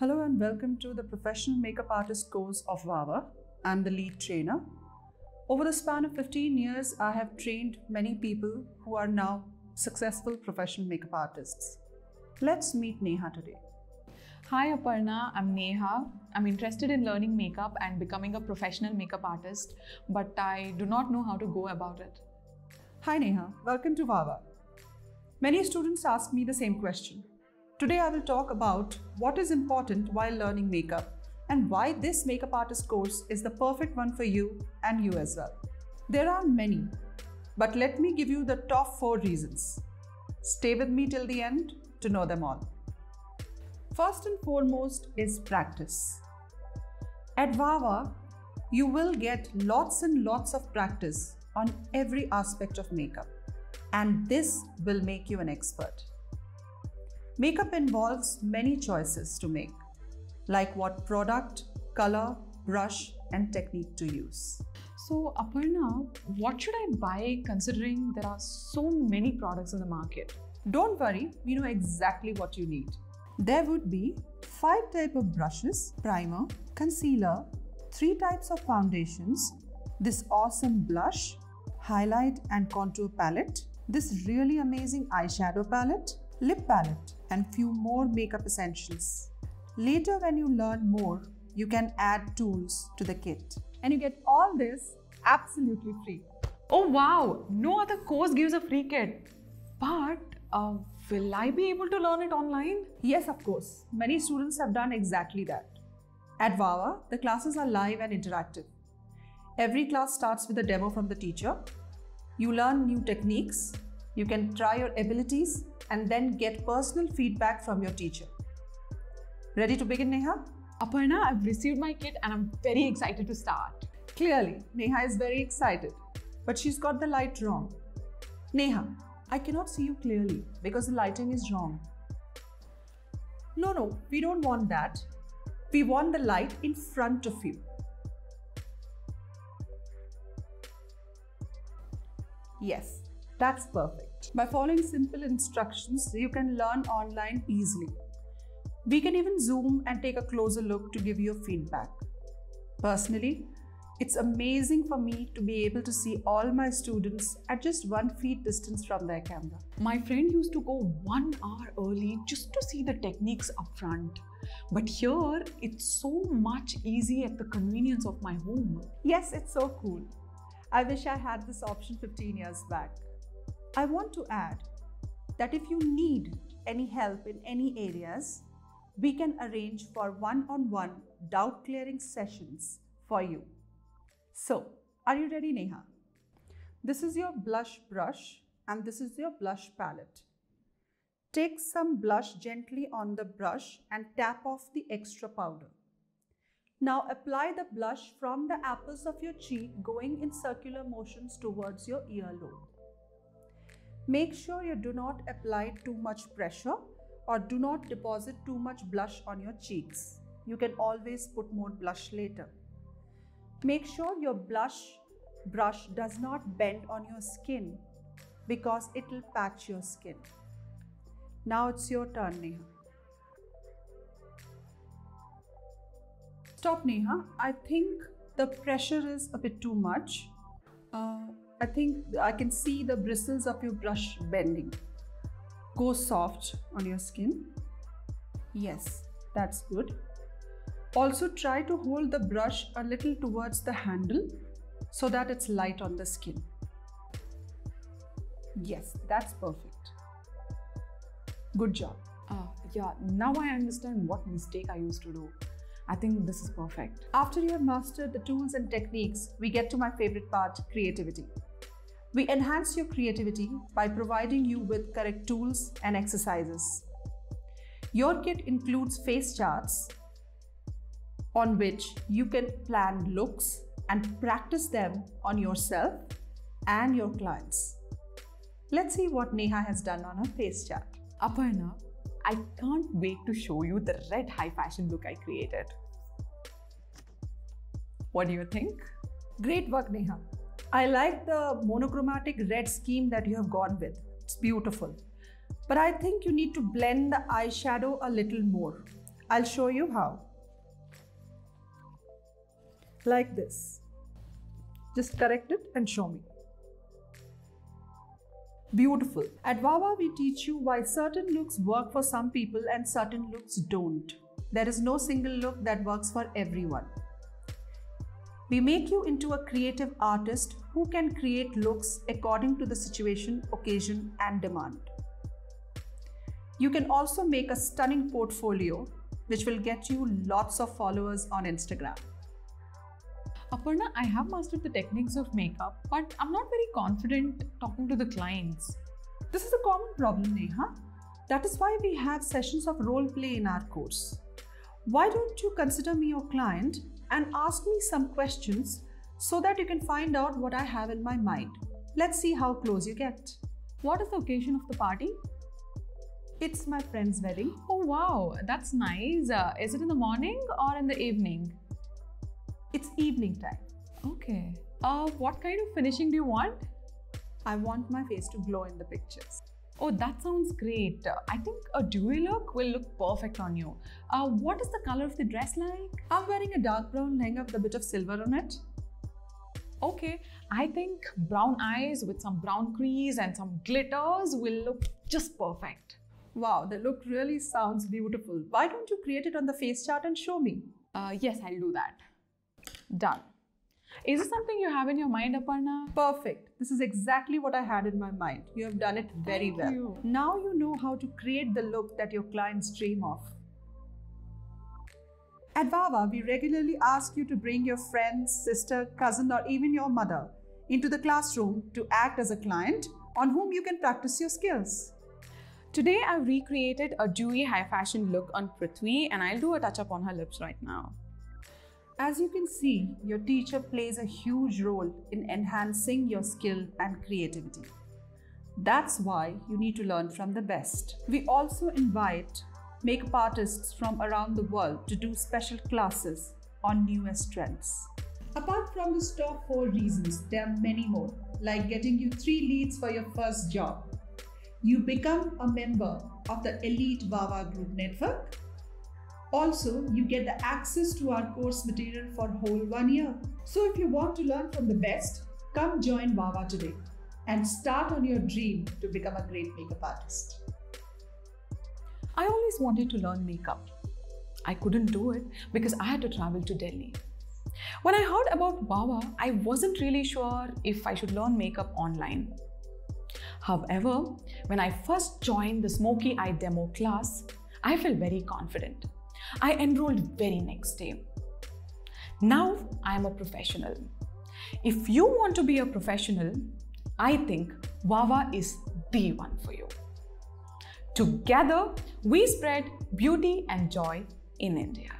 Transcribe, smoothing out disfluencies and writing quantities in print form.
Hello and welcome to the Professional Makeup Artist course of VAVA. I'm the lead trainer. Over the span of 15 years, I have trained many people who are now successful professional makeup artists. Let's meet Neha today. Hi Aparna, I'm Neha. I'm interested in learning makeup and becoming a professional makeup artist, but I do not know how to go about it. Hi Neha, welcome to VAVA. Many students ask me the same question. Today I will talk about what is important while learning makeup and why this makeup artist course is the perfect one for you and you as well. There are many, but let me give you the top 4 reasons. Stay with me till the end to know them all. First and foremost is practice. At VAVA, you will get lots and lots of practice on every aspect of makeup, and this will make you an expert. Makeup involves many choices to make, like what product, color, brush, and technique to use. So Aparna, what should I buy considering there are so many products in the market? Don't worry, we know exactly what you need. There would be 5 types of brushes, primer, concealer, 3 types of foundations, this awesome blush, highlight and contour palette, this really amazing eyeshadow palette, lip palette, and few more makeup essentials. Later, when you learn more, you can add tools to the kit. And you get all this absolutely free. Oh wow, no other course gives a free kit. But will I be able to learn it online? Yes, of course. Many students have done exactly that. At VAVA, the classes are live and interactive. Every class starts with a demo from the teacher. You learn new techniques. You can try your abilities and then get personal feedback from your teacher. Ready to begin, Neha? Aparna, I've received my kit and I'm very excited to start. Clearly, Neha is very excited, but she's got the light wrong. Neha, I cannot see you clearly because the lighting is wrong. No, we don't want that. We want the light in front of you. Yes, that's perfect. By following simple instructions, you can learn online easily. We can even zoom and take a closer look to give you feedback. Personally, it's amazing for me to be able to see all my students at just 1 feet distance from their camera. My friend used to go 1 hour early just to see the techniques up front. But here, it's so much easy at the convenience of my home. Yes, it's so cool. I wish I had this option 15 years back. I want to add that if you need any help in any areas, we can arrange for one-on-one doubt clearing sessions for you. So, are you ready, Neha? This is your blush brush and this is your blush palette. Take some blush gently on the brush and tap off the extra powder. Now apply the blush from the apples of your cheek going in circular motions towards your earlobe. Make sure you do not apply too much pressure or do not deposit too much blush on your cheeks. You can always put more blush later. Make sure your blush brush does not bend on your skin because it will patch your skin. Now it's your turn, Neha. Stop, Neha. I think the pressure is a bit too much. I think I can see the bristles of your brush bending. Go soft on your skin. Yes, that's good. Also try to hold the brush a little towards the handle so that it's light on the skin. Yes, that's perfect. Good job. Yeah, now I understand what mistake I used to do. I think this is perfect. After you have mastered the tools and techniques, we get to my favorite part, creativity. We enhance your creativity by providing you with correct tools and exercises. Your kit includes face charts on which you can plan looks and practice them on yourself and your clients. Let's see what Neha has done on her face chart. Aparna, I can't wait to show you the red high fashion look I created. What do you think? Great work, Neha. I like the monochromatic red scheme that you have gone with. It's beautiful. But I think you need to blend the eyeshadow a little more. I'll show you how. Like this. Just correct it and show me. Beautiful. At Wawa, we teach you why certain looks work for some people and certain looks don't. There is no single look that works for everyone. We make you into a creative artist who can create looks according to the situation, occasion, and demand. You can also make a stunning portfolio, which will get you lots of followers on Instagram. Aparna, I have mastered the techniques of makeup, but I'm not very confident talking to the clients. This is a common problem, Neha. That is why we have sessions of role play in our course. Why don't you consider me your client and ask me some questions so that you can find out what I have in my mind. Let's see how close you get. What is the occasion of the party? It's my friend's wedding. Oh wow, that's nice. Is it in the morning or in the evening? It's evening time. Okay. What kind of finishing do you want? I want my face to glow in the pictures. Oh, that sounds great. I think a dewy look will look perfect on you. What is the color of the dress like? I'm wearing a dark brown lehenga with a bit of silver on it. Okay, I think brown eyes with some brown crease and some glitters will look just perfect. Wow, the look really sounds beautiful. Why don't you create it on the face chart and show me? Yes, I'll do that. Done. Is this something you have in your mind, Aparna? Perfect. This is exactly what I had in my mind. You have done it very well. Thank you. Now you know how to create the look that your clients dream of. At Wawa, we regularly ask you to bring your friend, sister, cousin, or even your mother into the classroom to act as a client on whom you can practice your skills. Today, I've recreated a dewy high fashion look on Prithvi, and I'll do a touch up on her lips right now. As you can see, your teacher plays a huge role in enhancing your skill and creativity. That's why you need to learn from the best. We also invite makeup artists from around the world to do special classes on newest trends. Apart from these top 4 reasons, there are many more, like getting you 3 leads for your first job. You become a member of the elite Wawa Group network. Also, you get the access to our course material for whole 1 year. So if you want to learn from the best, come join Wawa today and start on your dream to become a great makeup artist. I always wanted to learn makeup. I couldn't do it because I had to travel to Delhi. When I heard about Wawa, I wasn't really sure if I should learn makeup online. However, when I first joined the Smoky Eye demo class, I felt very confident. I enrolled very next day. Now I am a professional. If you want to be a professional, I think Wawa is the one for you. Together, we spread beauty and joy in India.